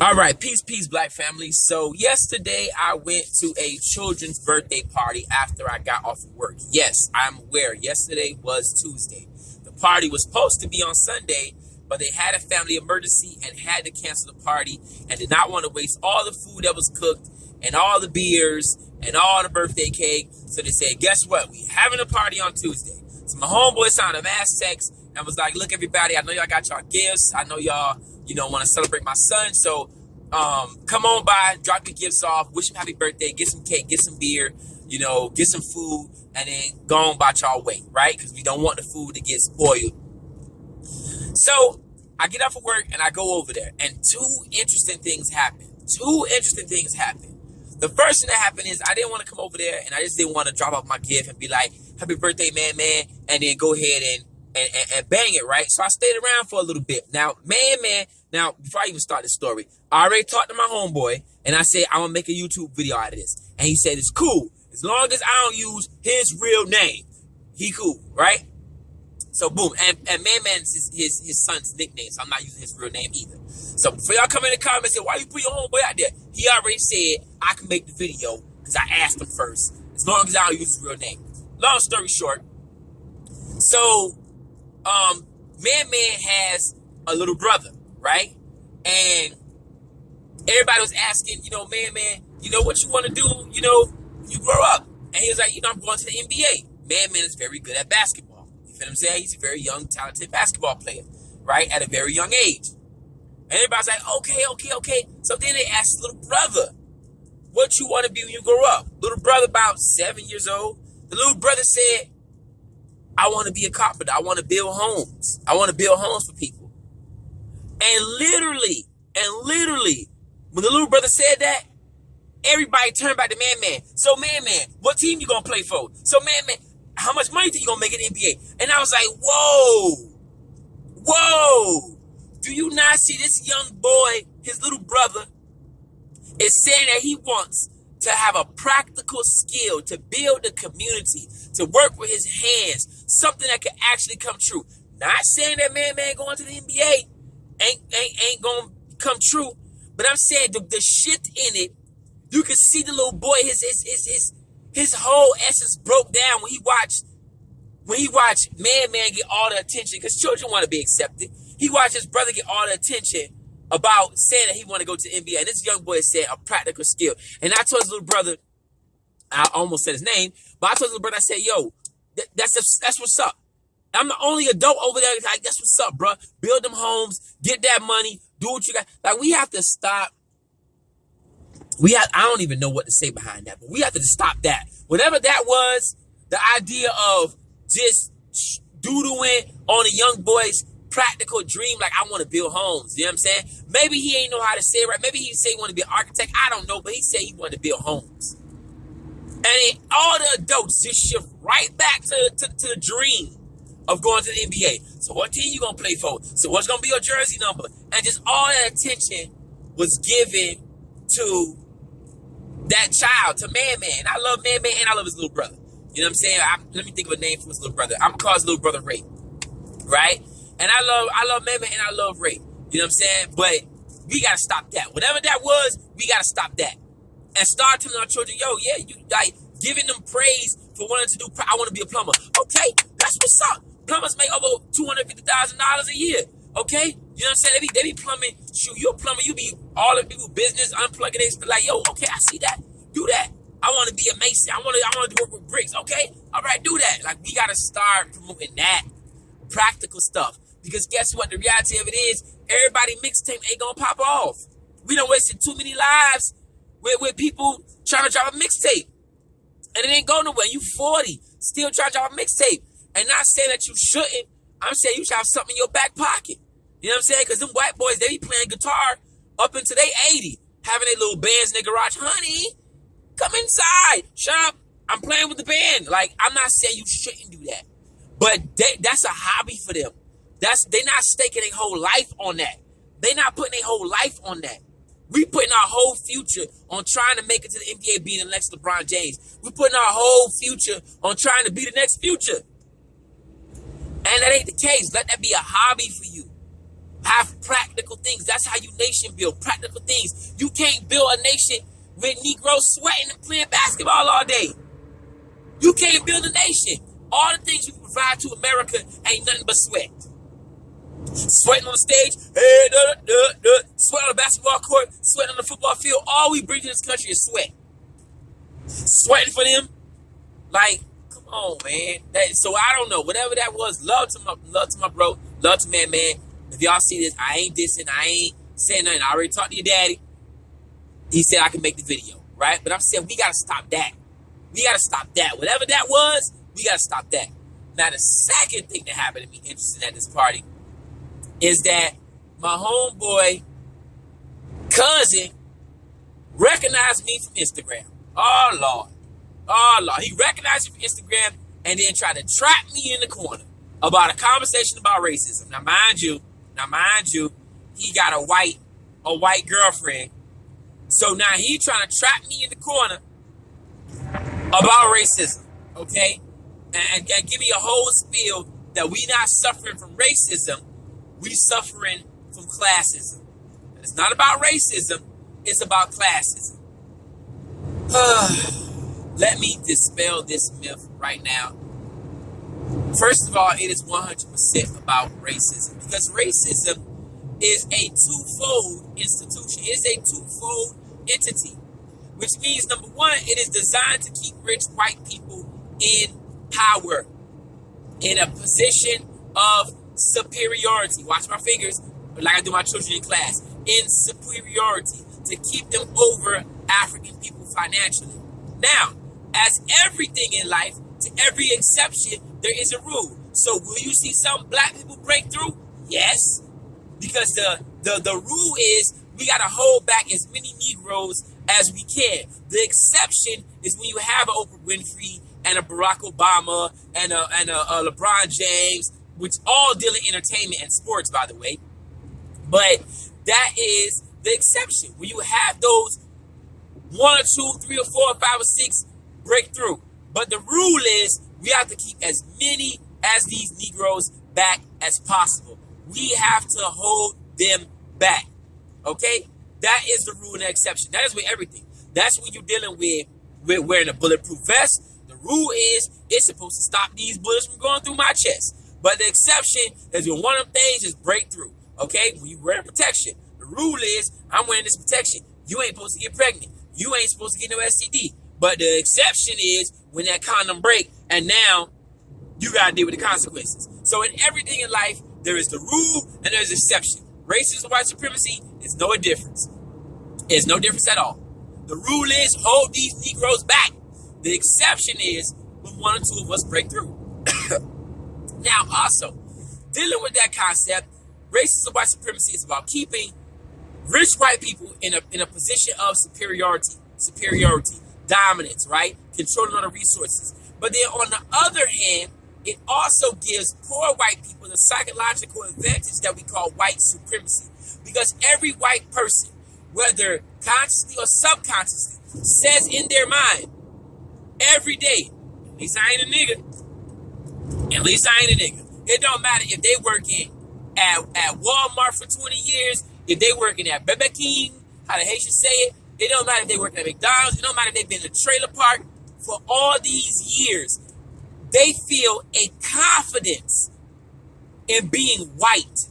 All right, peace, black family. So yesterday I went to a children's birthday party after I got off of work. Yes, I'm aware. Yesterday was Tuesday. The party was supposed to be on Sunday, but they had a family emergency and had to cancel the party and did not want to waste all the food that was cooked and all the beers and all the birthday cake. So they said, guess what? We having a party on Tuesday. So my homeboy signed a mass text and was like, look, everybody, I know y'all got y'all gifts. I know y'all want to celebrate my son. So, come on by, drop your gifts off, wish him happy birthday, get some cake, get some beer, get some food, and then go on about y'all way, right? Because we don't want the food to get spoiled. So, I get off of work and I go over there, and two interesting things happen. The first thing that happened is I didn't want to come over there, and I just didn't want to drop off my gift and be like, happy birthday, man, and then go ahead and bang it, right? So I stayed around for a little bit. Now, now, before I even start this story, I already talked to my homeboy, and I said, I'm going to make a YouTube video out of this. And he said, it's cool, as long as I don't use his real name. He cool, right? So, boom. And Man is his son's nickname, so I'm not using his real name either. So, before y'all come in the comments and say, why you put your homeboy out there? He already said, I can make the video, because I asked him first, as long as I don't use his real name. Long story short, so, Man has a little brother, right? And everybody was asking, Man, what you want to do, you grow up. And he was like, I'm going to the NBA. Man is very good at basketball. You feel what I'm saying? He's a very young, talented basketball player, right? At a very young age. And everybody's like, okay. So then they asked his little brother, what you want to be when you grow up? Little brother about 7 years old. The little brother said, I want to be a carpenter. I want to build homes. I want to build homes for people. And literally, when the little brother said that, everybody turned back to Man. So Man, what team you gonna play for? So Man, how much money do you gonna make in the NBA? And I was like, whoa. Do you not see this young boy, his little brother, is saying that he wants to have a practical skill, to build a community, to work with his hands, something that can actually come true. Not saying that Man going to the NBA ain't gonna come true, but I'm saying the shit in it, you can see the little boy, his whole essence broke down when he watched Man get all the attention, because children want to be accepted. He watched his brother get all the attention about saying that he want to go to the NBA, and this young boy said a practical skill. And I told his little brother, I almost said his name, but I told his little brother, I said, yo, that's what's up. I'm the only adult over there. Like, that's what's up, bro. Build them homes, get that money, do what you got. Like, we have to stop. I don't even know what to say behind that, but we have to stop that. Whatever that was, the idea of just doodling on a young boy's practical dream, like, I want to build homes. You know what I'm saying? Maybe he ain't know how to say it right. Maybe he say he want to be an architect. I don't know, but he said he wanted to build homes. And all the adults just shift right back to the dream of going to the NBA. So what team you gonna play for? So what's gonna be your jersey number? And just all that attention was given to that child, to Man. I love Man and I love his little brother. You know what I'm saying? Let me think of a name for his little brother. I'm gonna call his little brother Ray, right? And I love Man and I love Ray. You know what I'm saying? But we gotta stop that. Whatever that was, we gotta stop that and start telling our children, yo, yeah, you like giving them praise for wanting to do. I want to be a plumber. Okay, that's what's up. Plumbers make over $250,000 a year. Okay, you know what I'm saying? They be plumbing. Shoot, you're a plumber. You be all the people business unplugging. They like, yo, okay, I see that. Do that. I want to be a mason. I want to work with bricks. Okay, all right, do that. Like, we gotta start promoting that practical stuff, because guess what? The reality of it is, everybody mixtape ain't gonna pop off. We done wasted too many lives with people trying to drop a mixtape, and it ain't going nowhere. You 40, still trying to drop a mixtape. And not saying that you shouldn't. I'm saying you should have something in your back pocket. You know what I'm saying? Because them white boys, they be playing guitar up into their 80, having their little bands in their garage. Honey, come inside. Shut up. I'm playing with the band. Like, I'm not saying you shouldn't do that, but that's a hobby for them. They not staking their whole life on that. They not putting their whole life on that. We putting our whole future on trying to make it to the NBA, being the next LeBron James. We putting our whole future on trying to be the next Future. And that ain't the case. Let that be a hobby for you. Have practical things. That's how you nation build. Practical things. You can't build a nation with Negroes sweating and playing basketball all day. You can't build a nation. All the things you provide to America ain't nothing but sweat. Sweating on the stage, sweat on the basketball court, sweat on the football field. All we bring to this country is sweat. Sweating for them. Like, come on, man. So I don't know. Whatever that was, love to my bro. Love to man. If y'all see this, I ain't dissing. I ain't saying nothing. I already talked to your daddy. He said I can make the video, right? But I'm saying we got to stop that. We got to stop that. Whatever that was, we got to stop that. Now, the second thing that happened to me interesting at this party is that my homeboy cousin recognized me from Instagram. Oh, Lord. He recognized me from Instagram and then tried to trap me in the corner about a conversation about racism. Now, mind you, he got a white girlfriend. So now he trying to trap me in the corner about racism, okay? And give me a whole spiel that we not suffering from racism, we suffering from classism. It's not about racism, it's about classism. Let me dispel this myth right now. First of all, it is 100% about racism because racism is a twofold institution. It is a twofold entity, which means, number one, it is designed to keep rich white people in power, in a position of superiority. Watch my fingers, like I do my children in class. In superiority, to keep them over African people financially. Now, as everything in life, to every exception, there is a rule. So will you see some black people break through? Yes. Because the rule is we got to hold back as many Negroes as we can. The exception is when you have an Oprah Winfrey and a Barack Obama and a LeBron James, which all deal in entertainment and sports, by the way. But that is the exception. When you have those 1 or 2, 3 or 4 or 5 or 6 breakthrough. But the rule is we have to keep as many as these Negroes back as possible. We have to hold them back. Okay? That is the rule and the exception. That is with everything. That's when you're dealing with wearing a bulletproof vest. The rule is it's supposed to stop these bullets from going through my chest. But the exception is when one of them things is breakthrough. Okay? When you wear protection. The rule is I'm wearing this protection. You ain't supposed to get pregnant. You ain't supposed to get no STD. But the exception is when that condom break and now you got to deal with the consequences. So in everything in life, there is the rule and there's exception. Racism and white supremacy is no difference. It's no difference at all. The rule is hold these Negroes back. The exception is when 1 or 2 of us break through. Now, also, dealing with that concept, racism and white supremacy is about keeping rich white people in a position of superiority, dominance, right? Controlling all the resources. But then on the other hand, it also gives poor white people the psychological advantage that we call white supremacy. Because every white person, whether consciously or subconsciously, says in their mind every day, at least I ain't a nigga. At least I ain't a nigga. It don't matter if they working at Walmart for 20 years, if they working at Bebe King, how the Haitians say it. It don't matter if they working at McDonald's. It don't matter if they've been in a trailer park for all these years. They feel a confidence in being white.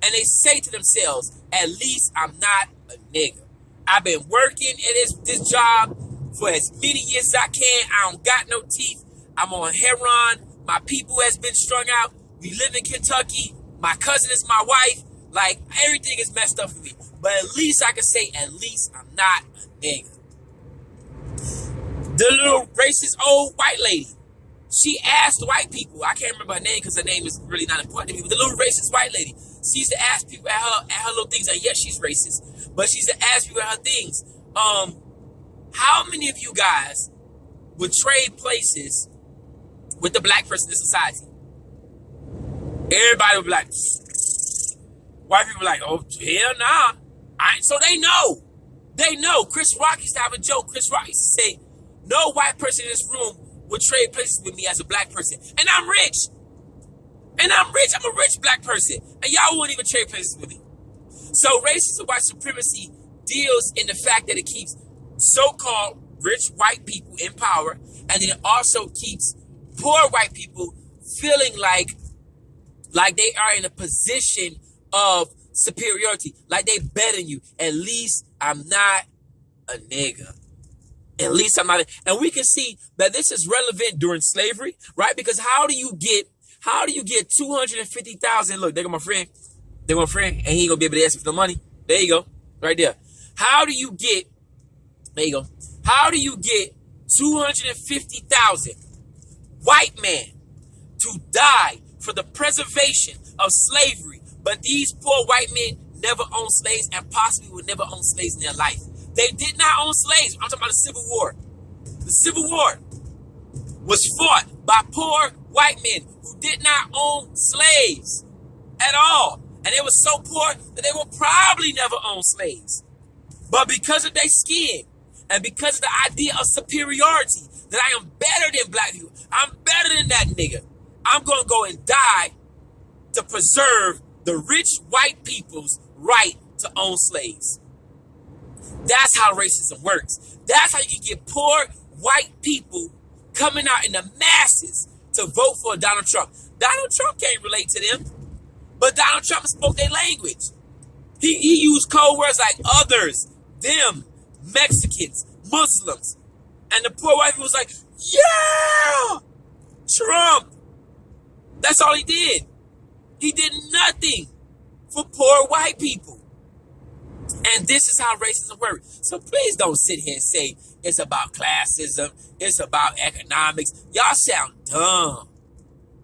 And they say to themselves, at least I'm not a nigga. I've been working at this job for as many years as I can. I don't got no teeth. I'm on heroin. My people has been strung out. We live in Kentucky. My cousin is my wife. Like, everything is messed up for me. But at least I can say, at least I'm not a nigga. The little racist old white lady, she asked white people, I can't remember her name because her name is really not important to me, but the little racist white lady, she used to ask people at her little things, and yes, she's racist, but she used to ask people at her things, how many of you guys would trade places with the black person in society? Everybody would be like, white people like, oh, hell nah. So they know. They know. Chris Rock used to have a joke. Chris Rock used to say, no white person in this room would trade places with me as a black person. And I'm rich. And I'm rich. I'm a rich black person. And y'all won't even trade places with me. So racism and white supremacy deals in the fact that it keeps so-called rich white people in power, and then it also keeps poor white people feeling like they are in a position of superiority, like they better than you. At least I'm not a nigga. At least I'm not. And we can see that this is relevant during slavery, right? Because how do you get 250,000? Look, they got my friend. They got my friend, and he ain't gonna be able to ask for the money. There you go, right there. How do you get? There you go. How do you get 250,000 white men to die for the preservation of slavery, but these poor white men never owned slaves and possibly would never own slaves in their life? They did not own slaves. I'm talking about the Civil War. The Civil War was fought by poor white men who did not own slaves at all. And they were so poor that they will probably never own slaves. But because of their skin and because of the idea of superiority, that I am better than black people, I'm better than that nigga, I'm going to go and die to preserve the rich white people's right to own slaves. That's how racism works. That's how you can get poor white people coming out in the masses to vote for Donald Trump. Donald Trump can't relate to them, but Donald Trump spoke their language. He used code words like others, them, Mexicans, Muslims. And the poor white people was like, yeah, Trump. That's all he did. He did nothing for poor white people. And this is how racism works. So please don't sit here and say it's about classism, it's about economics. Y'all sound dumb.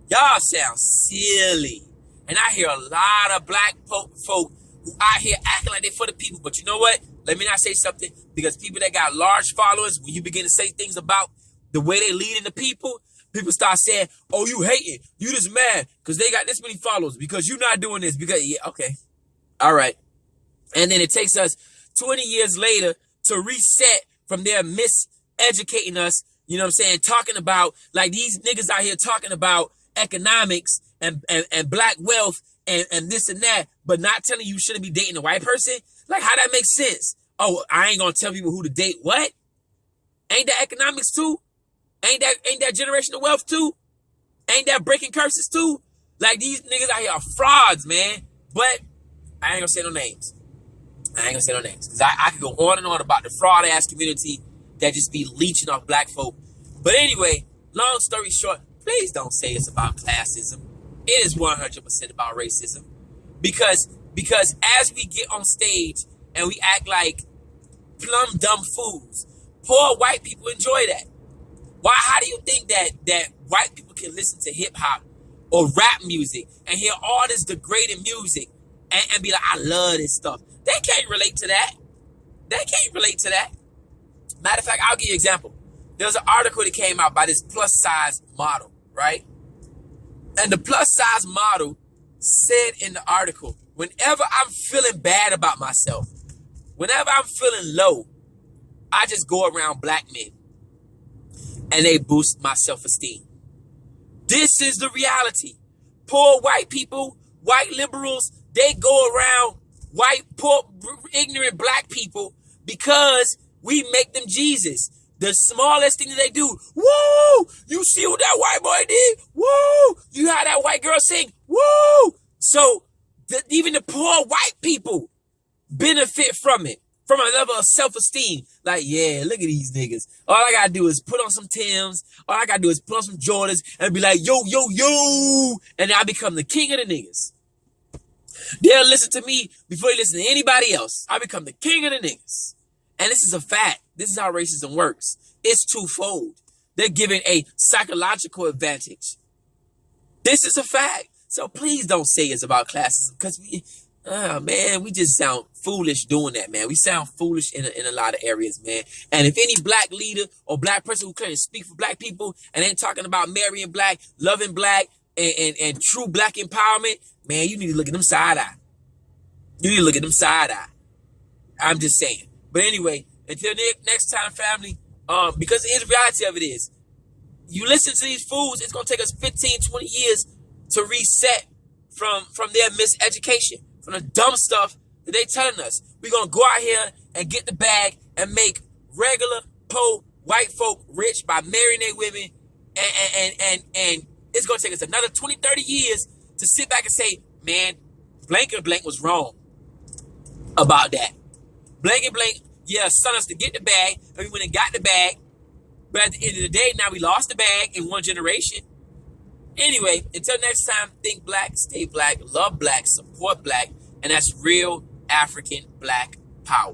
Y'all sound silly. And I hear a lot of black folk who out here acting like they're for the people. But you know what? Let me not say something, because people that got large followers, when you begin to say things about the way they leading the people start saying, oh, you hating. You just mad because they got this many followers, because you not doing this. Because, yeah, okay. All right. And then it takes us 20 years later to reset from their miseducating us, you know what I'm saying, talking about, like these niggas out here talking about economics and black wealth and this and that, but not telling you shouldn't be dating a white person. Like, how that makes sense? Oh, I ain't gonna tell people who to date. What? Ain't that economics too? Ain't that generational wealth too? Ain't that breaking curses too? Like, these niggas out here are frauds, man. But I ain't gonna say no names. Because I could go on and on about the fraud ass community that just be leeching off black folk. But anyway, long story short, please don't say it's about classism. It is 100% about racism. Because as we get on stage and we act like plumb dumb fools, poor white people enjoy that. Why? How do you think that white people can listen to hip hop or rap music and hear all this degrading music and be like, I love this stuff? They can't relate to that. Matter of fact, I'll give you an example. There's an article that came out by this plus size model, right? And the plus size model said in the article, whenever I'm feeling bad about myself, whenever I'm feeling low, I just go around black men and they boost my self-esteem. This is the reality. Poor white people, white liberals, they go around white, poor, ignorant black people because we make them Jesus. The smallest thing that they do, woo! You see what that white boy did? Woo! You heard that white girl sing? Woo! So even the poor white people benefit from it, from a level of self-esteem. Like, yeah, look at these niggas. All I gotta do is put on some Timbs. All I gotta do is put on some Jordans and be like, yo, yo, yo. And I become the king of the niggas. They'll listen to me before they listen to anybody else. I become the king of the niggas. And this is a fact. This is how racism works. It's twofold. They're giving a psychological advantage. This is a fact. So please don't say it's about classism, because we just sound foolish doing that, man. We sound foolish in a lot of areas, man. And if any black leader or black person who claims to speak for black people and ain't talking about marrying black, loving black, and true black empowerment, man, you need to look at them side eye. I'm just saying. But anyway, until next time, family, because the reality of it is, you listen to these fools, it's going to take us 15, 20 years to reset from their miseducation, from the dumb stuff that they telling us. We're going to go out here and get the bag and make regular, poor, white folk rich by marrying their women. And it's going to take us another 20, 30 years to sit back and say, man, blank and blank was wrong about that. Blank and blank, yeah, sent us to get the bag, and we went and got the bag. But at the end of the day, now we lost the bag in one generation. Anyway, until next time, think black, stay black, love black, support black, and that's real African black power.